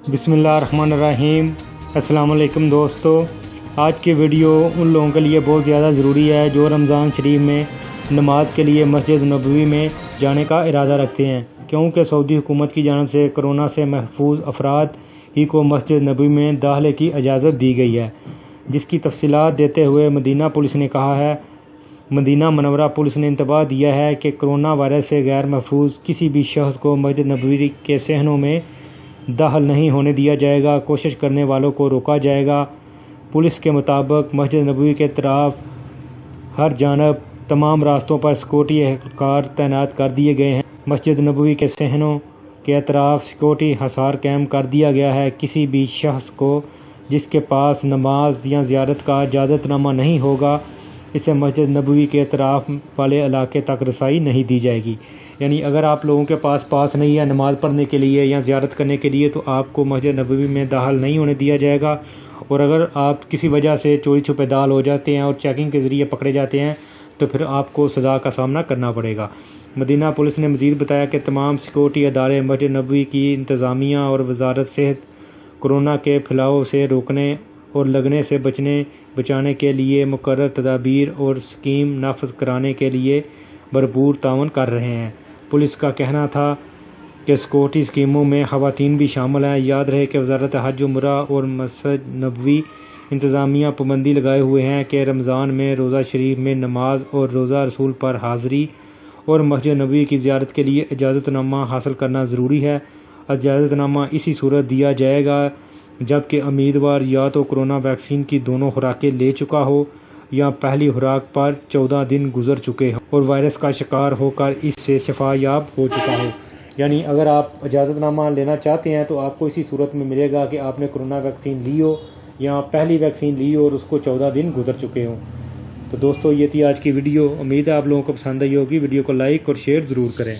बिस्मिल्लाहिर्रहमानिर्रहीम। अस्सलाम वालेकुम दोस्तों, आज की वीडियो उन लोगों के लिए बहुत ज़्यादा ज़रूरी है जो रमज़ान शरीफ में नमाज के लिए मस्जिद नबवी में जाने का इरादा रखते हैं, क्योंकि सऊदी हुकूमत की जानिब से कोरोना से महफूज अफराद ही को मस्जिद नबवी में दाखिले की इजाज़त दी गई है, जिसकी तफसीलात देते हुए मदीना पुलिस ने कहा है। मदीना मनवरा पुलिस ने इंतबाह दिया है कि कोरोना वायरस से गैर महफूज किसी भी शख्स को मस्जिद नबवी के सहनों में दाखिल नहीं होने दिया जाएगा। कोशिश करने वालों को रोका जाएगा। पुलिस के मुताबिक मस्जिद नबवी के तरफ हर जानब तमाम रास्तों पर सिक्योरिटी एहलकार तैनात कर दिए गए हैं। मस्जिद नबवी के सहनों के अतराफ सिक्योरिटी हसार कैम कर दिया गया है। किसी भी शख्स को जिसके पास नमाज या ज़ियारत का इजाज़तनामा नहीं होगा, इसे मस्जिद नबवी के अतराफ वाले इलाके तक रसाई नहीं दी जाएगी। यानी अगर आप लोगों के पास नहीं है नमाज़ पढ़ने के लिए या ज़ियारत करने के लिए, तो आपको मस्जिद नबवी में दाखिल नहीं होने दिया जाएगा। और अगर आप किसी वजह से चोरी छुपे दाखिल हो जाते हैं और चेकिंग के ज़रिए पकड़े जाते हैं, तो फिर आपको सज़ा का सामना करना पड़ेगा। मदीना पुलिस ने मज़ीद बताया कि तमाम सिक्योरिटी अदारे मस्जिद नबवी की इंतज़ामिया और वजारत सेहत कोरोना के फैलाव से रोकने और लगने से बचाने के लिए मुकर्रर तदाबीर और स्कीम नाफज कराने के लिए भरपूर ताउन कर रहे हैं। पुलिस का कहना था कि सिक्योरिटी स्कीमों में ख़वातीन भी शामिल हैं। याद रहे कि वजारत हज उमरा और मस्जिद नबवी इंतज़ामिया पाबंदी लगाए हुए हैं कि रमज़ान में रोज़ा शरीफ में नमाज और रोज़ा रसूल पर हाज़री और मस्जिद नबवी की ज़ियारत के लिए इजाज़तनामा हासिल करना ज़रूरी है। इजाज़तनामा इसी सूरत दिया जाएगा जबकि उम्मीदवार या तो कोरोना वैक्सीन की दोनों खुराकें ले चुका हो या पहली खुराक पर 14 दिन गुजर चुके हो और वायरस का शिकार होकर इससे शफायाब हो चुका हो। यानी अगर आप इजाज़तनामा लेना चाहते हैं तो आपको इसी सूरत में मिलेगा कि आपने कोरोना वैक्सीन ली हो या पहली वैक्सीन ली हो और उसको 14 दिन गुजर चुके हों। तो दोस्तों, ये थी आज की वीडियो। उम्मीद है आप लोगों को पसंद आई होगी। वीडियो को लाइक और शेयर ज़रूर करें।